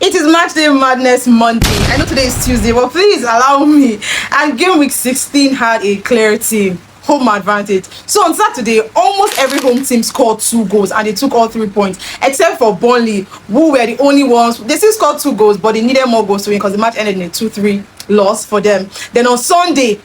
It is Matchday Madness Monday. I know today is Tuesday, but please allow me. And Gameweek 16 had a clear team, home advantage. So on Saturday, almost every home team scored 2 goals and they took all 3 points, except for Burnley, who were the only ones. They still scored 2 goals, but they needed more goals to win because the match ended in a 2-3 loss for them. Then on Sunday,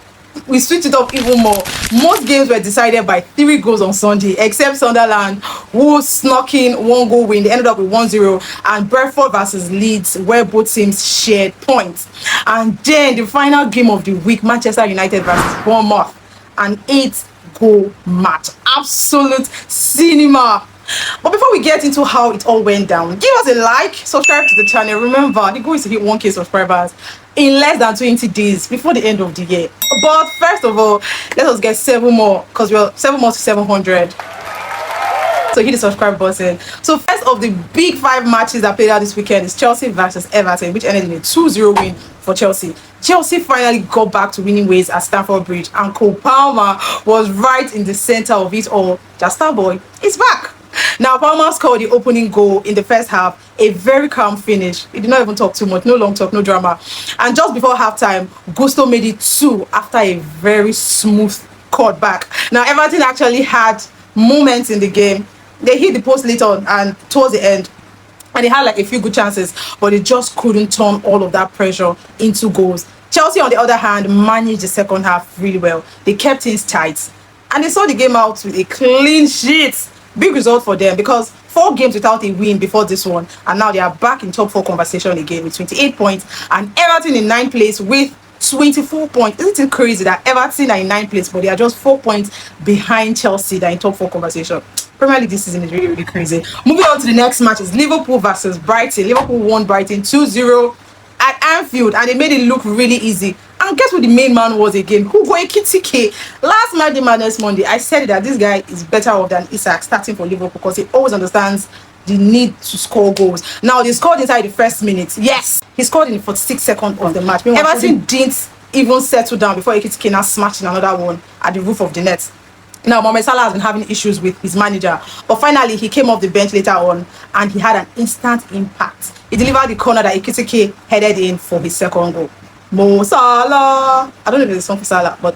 we switched it up even more. Most games were decided by 3 goals on Sunday, except Sunderland, who snuck in 1 goal win. They ended up with 1-0, and Brentford versus Leeds, where both teams shared points. And then the final game of the week, Manchester United versus Bournemouth, an 8-goal match. Absolute cinema. But before we get into how it all went down, give us a like, subscribe to the channel. Remember, the goal is to hit 1K subscribers in less than 20 days before the end of the year. But first of all, let us get 7 more, because we're 7 more to 700. So hit the subscribe button. So first of the big 5 matches that played out this weekend is Chelsea versus Everton, which ended in a 2-0 win for Chelsea. Chelsea finally got back to winning ways at Stamford Bridge, and Cole Palmer was right in the center of it all. Just Starboy is back. Now, Palmer scored the opening goal in the first half, a very calm finish. He did not even talk too much, no long talk, no drama. And just before halftime, Gusto made it 2 after a very smooth cutback. Now, Everton actually had moments in the game. They hit the post late on and towards the end, and they had like a few good chances, but they just couldn't turn all of that pressure into goals. Chelsea, on the other hand, managed the second half really well. They kept things tight, and they saw the game out with a clean sheet. Big result for them, because 4 games without a win before this one, and now they are back in top 4 conversation again with 28 points, and Everton in 9th place with 24 points. Isn't it crazy that Everton are in 9th place, but they are just 4 points behind Chelsea that are in top 4 conversation? Premier League this season is really, really crazy. Moving on to the next match is Liverpool versus Brighton. Liverpool won Brighton 2-0 at Anfield, and they made it look really easy. And guess who the main man was again? Hugo Ekitike. Last Matchday Madness Monday, I said that this guy is better off than Isak starting for Liverpool, because he always understands the need to score goals. Now, they scored inside the first minute. Yes, he scored in the 46nd second of the match. Everton didn't even settle down before Ekitike now smashed in another one at the roof of the net. Now, Mohamed Salah has been having issues with his manager, but finally he came off the bench later on and he had an instant impact. He delivered the corner that Ekitike headed in for his second goal. Mo Salah. I don't know if there's a song for Salah, but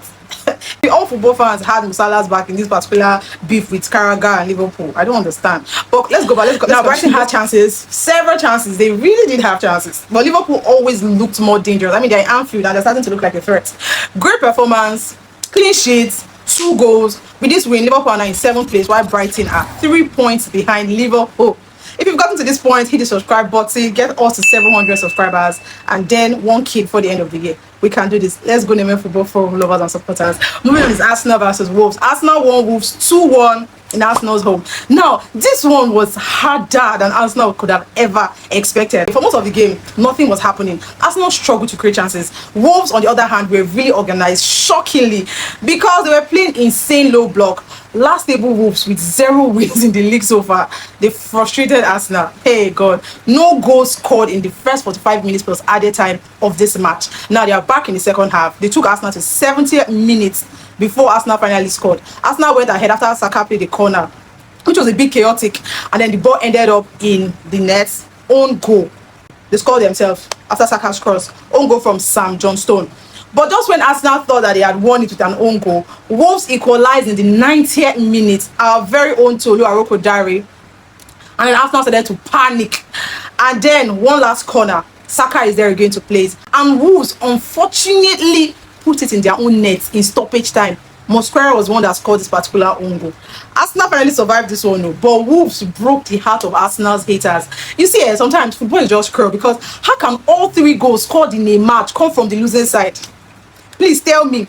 all football fans had Mo Salah's back in this particular beef with Carragher and Liverpool. I don't understand. But let's go back. Now, Brighton had chances, several chances. They really did have chances. But Liverpool always looked more dangerous. I mean, they're in Anfield and they're starting to look like a threat. Great performance, clean sheets, 2 goals. With this win, Liverpool are now in 7th place, while Brighton are 3 points behind Liverpool. If you've gotten to this point, hit the subscribe button, get us to 700 subscribers, and then 1K before the end of the year. We can do this. Let's go, Neme Football Forum lovers and supporters. Moving on is Arsenal versus Wolves. Arsenal won Wolves 2-1 in Arsenal's home. Now, this one was harder than Arsenal could have ever expected. For most of the game, nothing was happening. Arsenal struggled to create chances. Wolves, on the other hand, were really organized, shockingly, because they were playing insane low block. Last table Wolves with 0 wins in the league so far. They frustrated Arsenal. Hey God, no goals scored in the first 45 minutes plus added time of this match. Now they are back in the second half. They took Arsenal to 70 minutes before Arsenal finally scored. Arsenal went ahead after Saka played the corner, which was a bit chaotic, and then the ball ended up in the net's own goal. They scored themselves after Saka's cross. Own goal from Sam Johnstone. But just when Arsenal thought that they had won it with an own goal, Wolves equalized in the 90th minute. Our very own Tolu Arokodare. And then Arsenal started to panic. And then one last corner. Saka is there again to play. And Wolves, unfortunately, put it in their own net in stoppage time. Mosquera was one that scored this particular own goal. Arsenal finally survived this one, but Wolves broke the heart of Arsenal's haters. You see, sometimes football is just cruel, because how can all 3 goals scored in a match come from the losing side? Please tell me.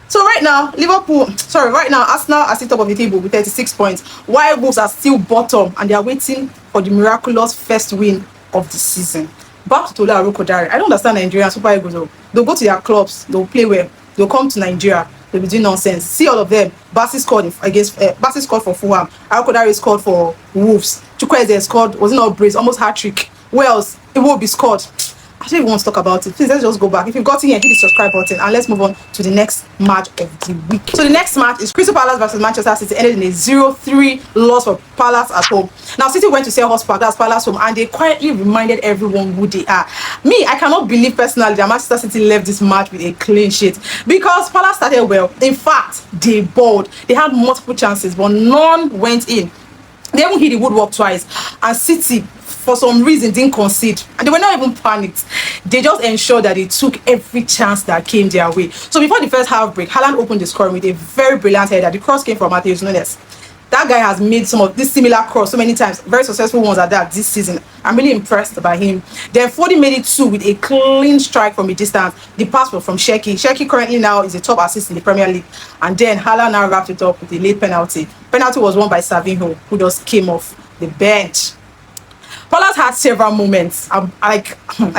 So right now, Arsenal are still top of the table with 36 points, while Wolves are still bottom, and they are waiting for the miraculous first win of the season. Back to Tolu Arokodare. I don't understand Nigerian Super Eagles. They'll go to their clubs, they'll play well, they'll come to Nigeria, they'll be doing nonsense. See all of them. Bassi scored for Fulham. Arokodare scored for Wolves. Chukwueze scored, was it not Brace, almost hat-trick. Who else? It will be scored. I don't even want to talk about it. Please, let's just go back. If you've gotten here, hit the subscribe button and let's move on to the next match of the week. So the next match is Crystal Palace versus Manchester City, ended in a 0-3 loss for Palace at home. Now, City went to Selhurst Park, that's Palace home, and they quietly reminded everyone who they are. Me, I cannot believe personally that Manchester City left this match with a clean sheet because Palace started well. In fact, they balled. They had multiple chances, but none went in. They even hit the woodwork twice, and City, for some reason, didn't concede, and they were not even panicked. They just ensured that they took every chance that came their way. So before the first half break, Haaland opened the scoring with a very brilliant header. The cross came from Matheus Nunes. That guy has made some of this similar cross so many times, very successful ones at that this season. I'm really impressed by him. Then Foden made it 2 with a clean strike from a distance. The pass was from Cherki. Cherki currently now is a top assist in the Premier League. And then Haaland now wrapped it up with a late penalty. Penalty was won by Semenyo, who just came off the bench. Palace had several moments. Like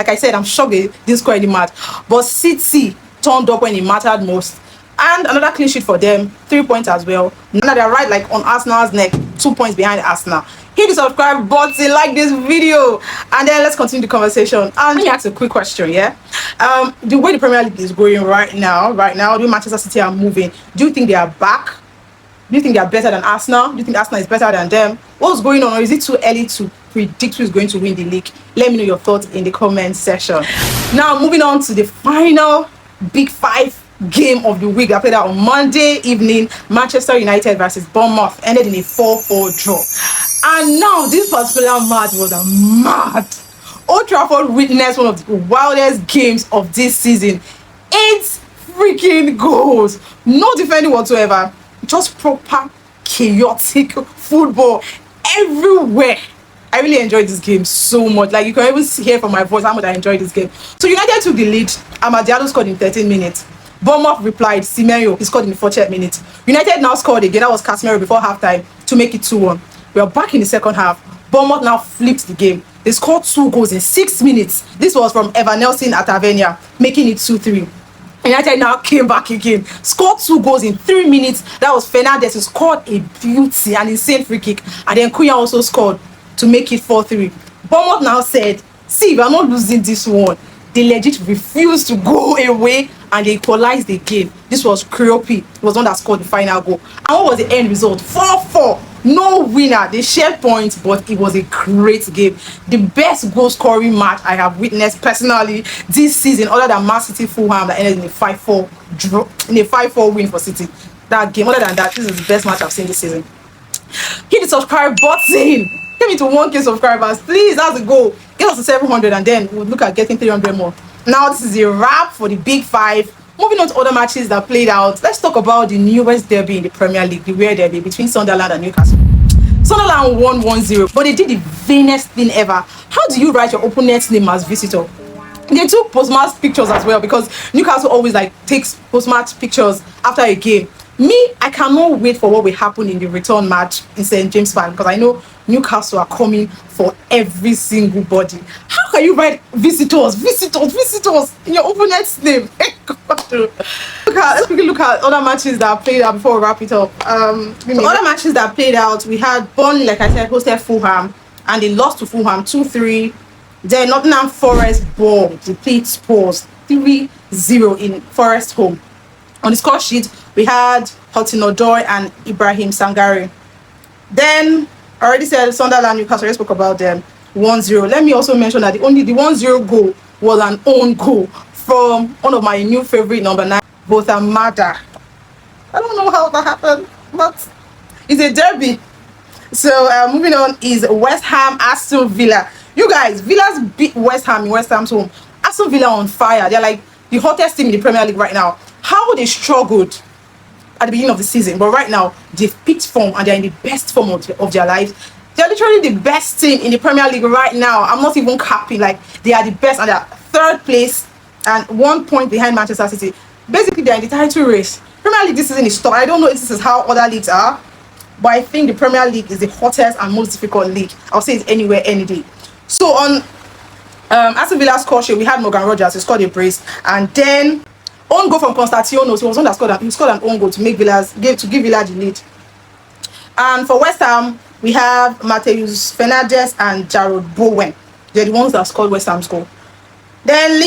I said, I'm shocked they didn't score any match. But City turned up when it mattered most. And another clean sheet for them, 3 points as well. Now they're right like on Arsenal's neck, 2 points behind Arsenal. Hit the subscribe button, like this video, and then let's continue the conversation. And let me ask a quick question, yeah? The way the Premier League is going right now, the way Manchester City are moving, do you think they are back? Do you think they are better than Arsenal? Do you think Arsenal is better than them? What's going on? Or is it too early to predict who is going to win the league? Let me know your thoughts in the comment section. Now, moving on to the final Big 5 game of the week that played out on Monday evening. Manchester United versus Bournemouth ended in a 4-4 draw. And now, this particular match was a mad. Old Trafford witnessed one of the wildest games of this season. 8 freaking goals. No defending whatsoever. Just proper chaotic football everywhere. I really enjoyed this game so much. Like, you can even hear from my voice how much I enjoyed this game. So United took the lead. Amadiado scored in 13 minutes. Bournemouth replied. Semenyo, he scored in the 40th minute. United now scored again. That was Casemiro before halftime to make it 2-1. We are back in the second half. Bournemouth now flipped the game. They scored 2 goals in 6 minutes. This was from Evanelson at Tavernier, making it 2-3. United now came back again, scored 2 goals in 3 minutes. That was Fernandes, who scored a beauty, an insane free kick, and then Cunha also scored to make it 4-3. Bournemouth now said, see, we are not losing this one. They legit refused to go away, and they equalized the game. This was Kroupi, was the one that scored the final goal. And what was the end result? 4-4. No winner. They shared points, but it was a great game. The best goal scoring match I have witnessed personally this season, other than Man City Fulham that ended in a 5-4 draw, in a 5-4 win for City. That game, other than that, this is the best match I've seen this season. Hit the subscribe button. Get me to 1K subscribers, please. That's the goal. Get us to 700, and then we'll look at getting 300 more. Now this is a wrap for the Big 5. Moving on to other matches that played out, let's talk about the newest derby in the Premier League, the Weir derby between Sunderland and Newcastle. Sunderland won 1-0, but they did the vainest thing ever. How do you write your opponent's name as visitor? They took post-match pictures as well, because Newcastle always takes post-match pictures after a game. Me, I cannot wait for what will happen in the return match in St. James Park, because I know Newcastle are coming for every single body. How can you write visitors in your opponent's name? Let's quickly look at other matches that played out before we wrap it up. Other matches that played out, we had Burnley, like I said, hosted Fulham, and they lost to Fulham 2-3. Then Nottingham Forest ball, they played Spurs 3-0 in Forest home. On the score sheet, we had Hotinodoy and Ibrahim Sangare. Then, I already said Sunderland, Newcastle, I spoke about them, 1-0. Let me also mention that the 1-0 goal was an own goal from one of my new favorite number 9, Botamada. I don't know how that happened, but it's a derby. So, moving on is West Ham, Aston Villa. You guys, Villa's beat West Ham in West Ham's home. Aston Villa on fire. They're like the hottest team in the Premier League right now. How they struggled at the beginning of the season, but right now they've picked form and they're in the best form of their lives. They're literally the best team in the Premier League right now. I'm not even capping. Like, they are the best, and they're 3rd place and 1 point behind Manchester City. Basically, they're in the title race. Premier League this season is tough. I don't know if this is how other leagues are, but I think the Premier League is the hottest and most difficult league. I'll say it's anywhere, any day. So on Aston Villa's score sheet, we had Morgan Rogers, who scored a brace, and then own goal from Constantinos. He was one that scored an own goal to give Villa the lead. And for West Ham, we have Matheus Fernandes and Jarrod Bowen. They're the ones that scored West Ham's goal. Then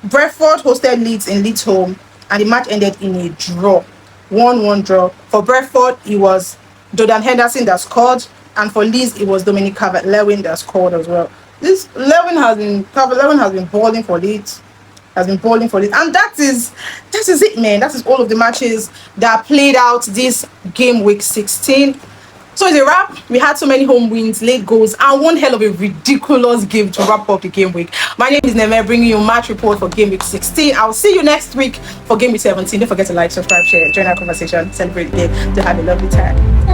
Brentford hosted Leeds in Leeds home, and the match ended in a draw, 1-1 draw. For Brentford, it was Jordan Henderson that scored, and for Leeds, it was Dominic Calvert-Lewin that scored as well. Calvert-Lewin has been balling for Leeds, and that is it, man. That is all of the matches that played out this game week 16. So it's a wrap. We had so many home wins, late goals, and one hell of a ridiculous game to wrap up the game week. My name is Neme, bringing you a match report for game week 16. I'll see you next week for game week 17. Don't forget to like, subscribe, share, join our conversation, celebrate the game, to have a lovely time.